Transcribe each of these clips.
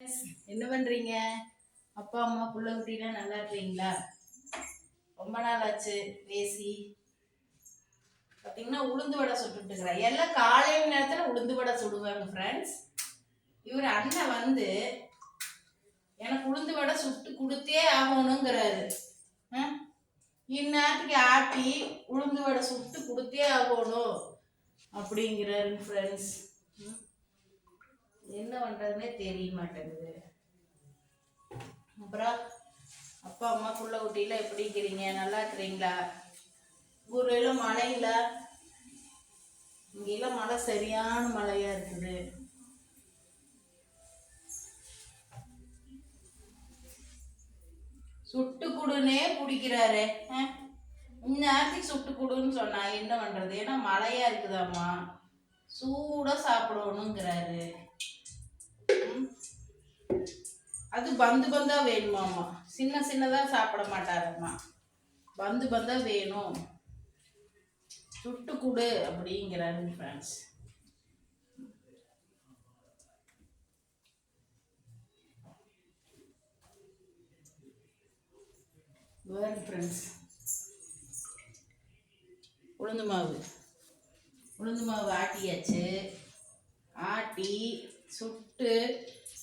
என்ன பண்றீங்க? அப்பா அம்மா புள்ள குட்டிலாம் நல்லா இருக்கீங்களா? ரொம்ப நாள் ஆச்சு பேசி. பார்த்தீங்கன்னா உளுந்து வடை சுட்டுட்டு இருக்கிறேன். எல்லாம் காலையில் நேரத்தில் உளுந்து வடை சுடுவாங்க ஃப்ரெண்ட்ஸ். இவர் அண்ணன் வந்து எனக்கு உளுந்து வடை சுட்டு கொடுத்தே ஆகணுங்கிறாரு. இந்நேரத்துக்கு ஆட்டி உளுந்து வடை சுட்டு கொடுத்தே ஆகணும் அப்படிங்கிறாரு ஃப்ரெண்ட்ஸ். என்ன பண்றதுன்னே தெரிய மாட்டேங்குது. அப்புறம் அப்பா அம்மா புள்ள குட்டிலாம் எப்படி இருக்கிறீங்க? நல்லா இருக்கிறீங்களா? ஊர்ல மழை இல்லை, இங்கெல்லாம் மழை சரியான மழையா இருக்குது. சுட்டு குடுனே பிடிக்கிறாரு. இந்நேரத்துக்கு சுட்டு குடுன்னு சொன்னா என்ன பண்றது? ஏன்னா மழையா இருக்குதாம்மா, சூடா சாப்பிடணுங்கிறாரு. அது பந்து பந்தா வேணுமாம்மா, சின்ன சின்னதா சாப்பிட மாட்டாருமா, பந்து பந்தா வேணும், சுட்டு குடு அப்படிங்கிறாரு ஃப்ரெண்ட்ஸ். வேறு ஃப்ரெண்ட்ஸ், உளுந்து மாவு ஆட்டியாச்சு. ஆட்டி சுட்டு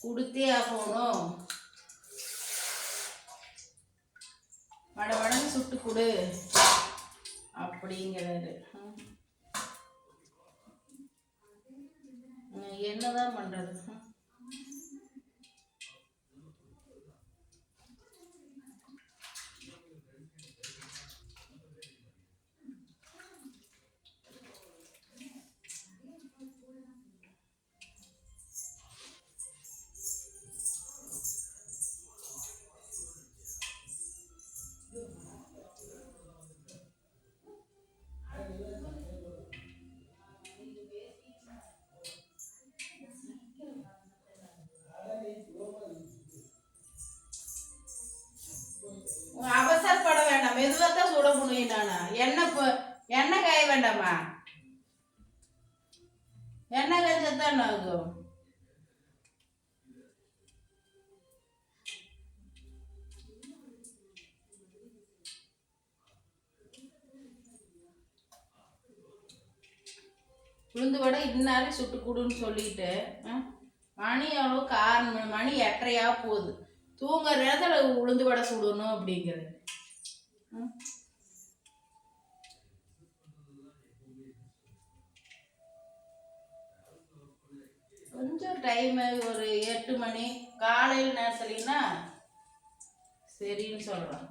கொடுத்தே ஆகணும், வடை சுட்டு கொடு அப்படிங்கிறாரு. என்னதான் பண்றது? அவசரப்பட வேண்டாம், மெதுவாக தான் சுட முடியும். நானா எண்ணெய் காய வேண்டாமா? எண்ணெய் காய்ச்சதான் ஆகும். உளுந்து வடை இந்நேரம் சுட்டு கொடுன்னு சொல்லிட்டு மணி எவ்வளோ 6 மணி 8:30 போகுது. தூங்குற நேரத்துல உளுந்து வடை சுடணும் அப்படிங்கிறது. கொஞ்சம் டைம் ஒரு 8 மணி காலையில் நேரத்துலன்னா சரின்னு சொல்லலாம்.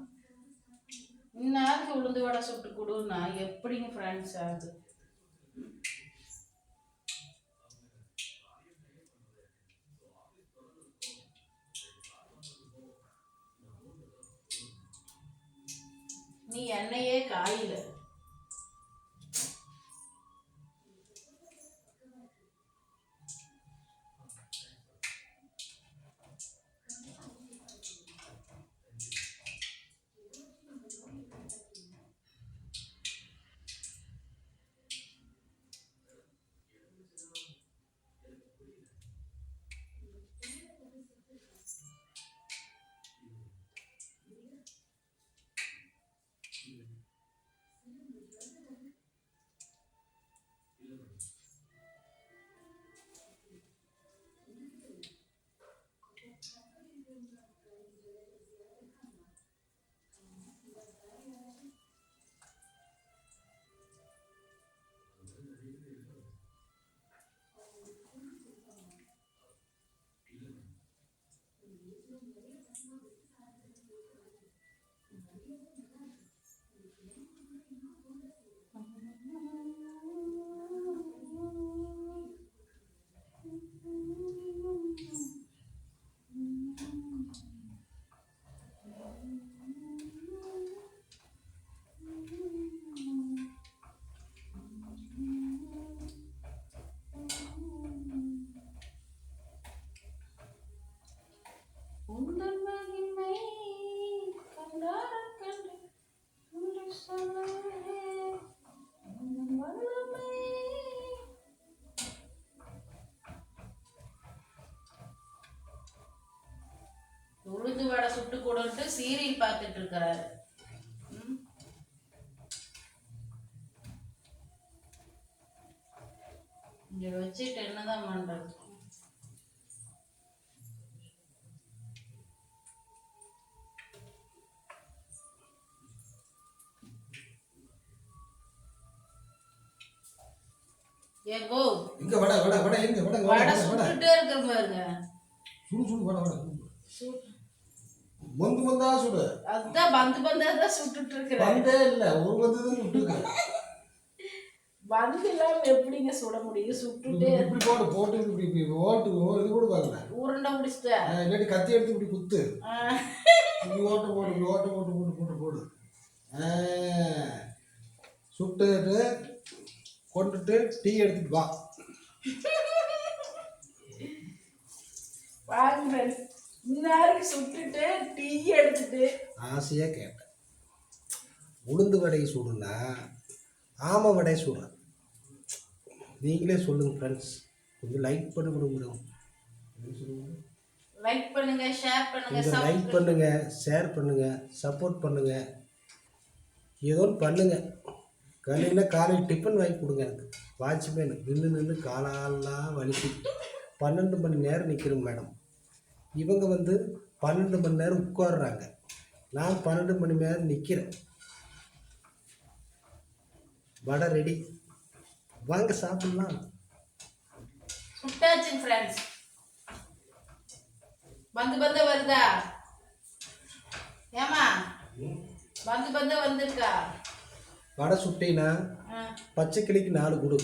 இந்நேரத்துக்கு உளுந்து வடை சுட்டு கொடுன்னா எப்படிங்க ஃப்ரெண்ட்ஸ் ஆகுது? நீ எண்ணெயே காயில. உளுந்து வடை சுட்டு கொடுத்து சீரியல் பார்த்துட்டு இருக்கிறாரு. இங்க வச்சுட்டு என்னதான் பண்றது? ஏகோ இங்க வடை வடை வடை எங்க வடை வடை சுட்டுட்டே இருக்கிற பாருங்க. சுடு சுடு வடை வடை மந்து மந்தா சுடு. அதான் பந்தா தான் சுட்டுட்டு இருக்கிறேன். பந்தே இல்ல ஒரு பந்து தான் சுட்டுருக்கேன். பந்து இல்லாம எப்படிங்க சுட முடியும்? சுட்டுட்டே இப்படி போட்டு போட்டு இப்படி இப்படி ஓட்டு இது கூட பாருங்க. உருண்டை முடிச்சிட்ட. இல்லாட்டி கத்தி எடுத்து இப்படி குத்து. இப்படி ஓட்ட போட்டு இப்படி ஓட்ட போட்டு போட்டு போட்டு போடு. சுட்டுட்டு கொண்டுட்டு டீ எடுத்துட்டு வா. வாங்க இந்நேரம் சுட்டுட்டு டீ எடுத்துட்டு ஆசையா கேட்டேன். உளுந்து வடை சுடுனா ஆமை வடை சுடுறேன். நீங்களே சொல்லுங்க ஃப்ரெண்ட்ஸ். கொஞ்சம் லைக் பண்ணுங்க. லைக் பண்ணுங்க, ஷேர் பண்ணுங்க, லைக் பண்ணுங்க, ஷேர் பண்ணுங்க, சப்போர்ட் பண்ணுங்க. ஏதோ பண்ணுங்க. காலையில் டிஃபன் வாங்கி கொடுங்க. எனக்கு வாட்ச்மேன் நின்று காலாலாம் வலிக்கு 12 மணி நேரம் நிற்கிறேன் மேடம். இவங்க 12 மணி நேரம் உட்காடுறாங்க. நான் 12 மணி நேரம் நிற்கிறேன். வடை ரெடி, வாங்க சாப்பிடலாம். சுட்டாச்சு ஃப்ரெண்ட்ஸ். பந்த வருதா? ஏமா பந்த வந்திருக்கா? வடை சுட்டினா பச்சை கிளிக்கு 4 கொடு.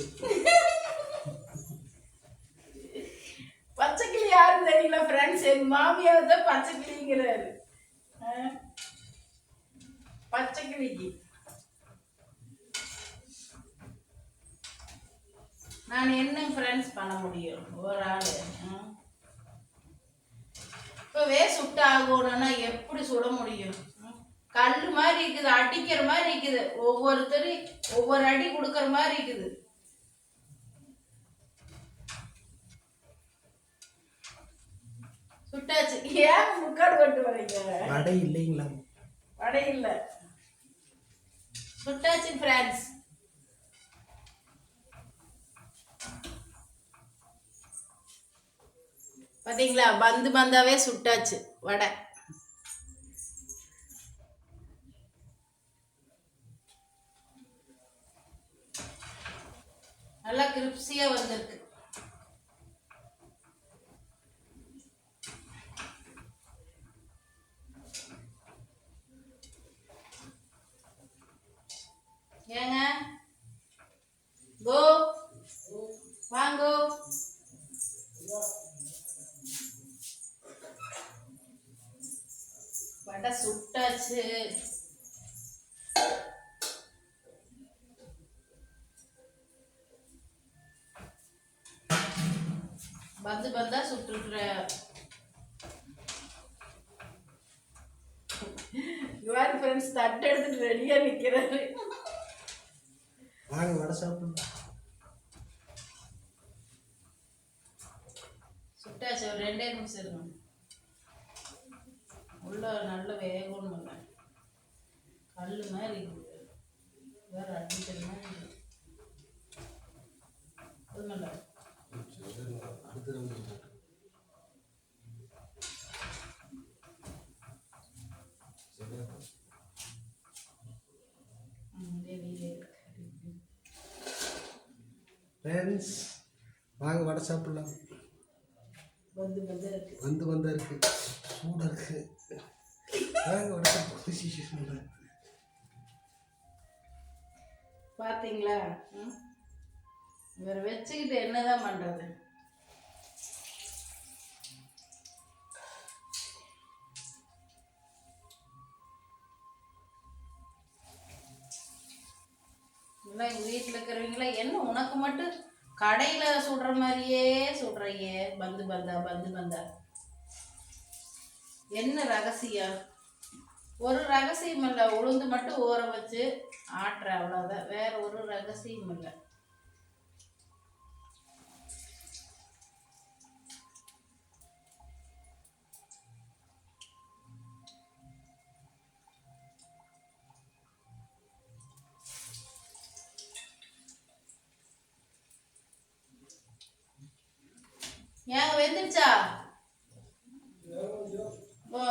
பச்சை கிளி யாரும் தெரியல ஃப்ரெண்ட்ஸ். எங்க மாமியார் தான் பச்சை கிளிங்கிறாரு. பச்சை கிளிக்கு நான் என்ன ஃப்ரெண்ட்ஸ் பண்ண முடியும்? ஒரு ஆள் இப்பவே சுட்ட ஆகணும்னா எப்படி சுட முடியும்? கல் மாதிரி இருக்குது, அடிக்கிற மாதிரி இருக்குது. ஒவ்வொருத்தரும் ஒவ்வொரு அடி கொடுக்கற மாதிரி இருக்குது. சுட்டாச்சு. ஏன் முக்காடு போட்டு வரீங்க? வடை இல்லைங்களா? வடை இல்லை, சுட்டாச்சு ஃப்ரெண்ட்ஸ். பாத்தீங்களா? பந்தாவே சுட்டாச்சு வடை. நல்லா கிரிப்சியா வந்திருக்கு. ஏங்க கோ வாங்கோ. வடை சுட்டாச்சு. பந்தா சுட்டுருக்குற. இவர் ஃப்ரெண்ட்ஸ் தட்டு எடுத்துட்டு ரெடியா நிக்கிறாரு. வாங்க வடை சாப்பிடலாம். சுட்டாச்சு. ஒரு 2 நிமிஷம் இருக்கும். உள்ள நல்ல வேகணும் இல்லை, கல் மாதிரி இருக்குது. வேற அடிக்கிற மாதிரி இருக்குது. அதுமல்ல ஃப்ரெண்ட்ஸ் வாங்க வடை சாப்பிடலாம். வந்தா இருக்கு, சூடாக இருக்கு. வாங்க வடை சாப்பிட. பார்த்தீங்களா? இவர் வச்சுக்கிட்டு என்னதான் பண்றது? எல்லாம் எங்கள் வீட்டில் இருக்கிறவங்களா என்ன உனக்கு மட்டும் கடையில் சுடுற மாதிரியே சுடுறையே? பந்தா என்ன ரகசியம்? ஒரு ரகசியம் இல்லை. உளுந்து மட்டும் ஊற வச்சு ஆட்டுற, அவ்வளோதான். வேற ஒரு ரகசியம் இல்லை. ஏங்க வெந்துருச்சா? ஓ,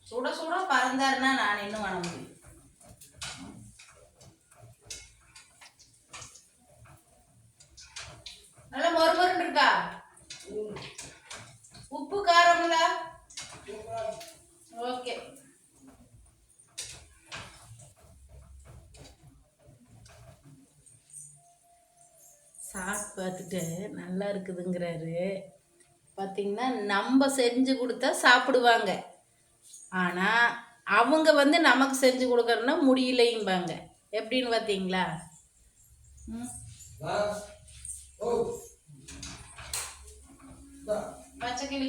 சுட சுட பறந்தாருன்னா நான் இன்னும் பண்ண முடியும். நல்லா மொறுமொறுன்னு இருக்கா? உப்பு காரம்ல? ஓகே. சாப்பிட்டு பார்த்துட்டு நல்லா இருக்குதுங்கிறாரு. பார்த்தீங்கன்னா நம்ம செஞ்சு கொடுத்தா சாப்பிடுவாங்க. ஆனால் அவங்க வந்து நமக்கு செஞ்சு கொடுக்கறதுனா முடியலைம்பாங்க. எப்படின்னு பார்த்தீங்களா? ம், பச்சைக்கிளி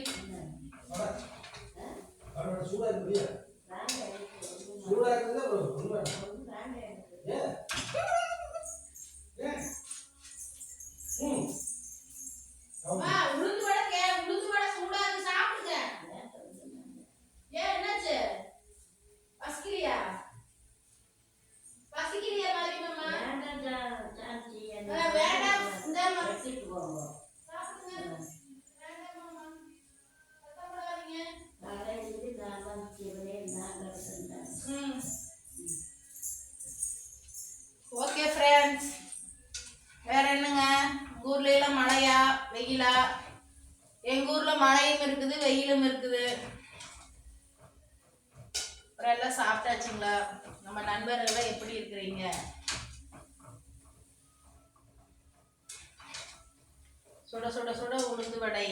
உளுந்து வடை உளுந்து வடை சூடா இருக்கு, சாப்பிடுங்க. ஏன் என்னாச்சு? பசிக்கலையா? பசிக்கலையா மாதிரி மாமா? வேண்டாம், இந்தாம்மா. சாப்பிடுங்க. வேண்டாம் மாமா, கஷ்டப்படாதீங்க. ம். ஓகே ஃப்ரெண்ட்ஸ், வேற என்னங்க? உங்க ஊர்ல எல்லாம் மழையா வெயிலா? எங்க ஊர்ல மழையும் இருக்குது வெயிலும் இருக்குது. அப்புறம் எல்லாம் சாப்பிட்டாச்சுங்களா? நம்ம நண்பர்கள் எப்படி இருக்கிறீங்க? சுட சுட சுட உளுந்து வடை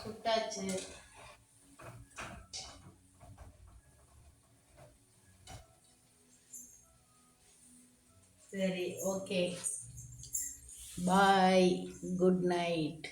சுட்டாச்சு. சரி, ஓகே, பாய், குட் நைட்.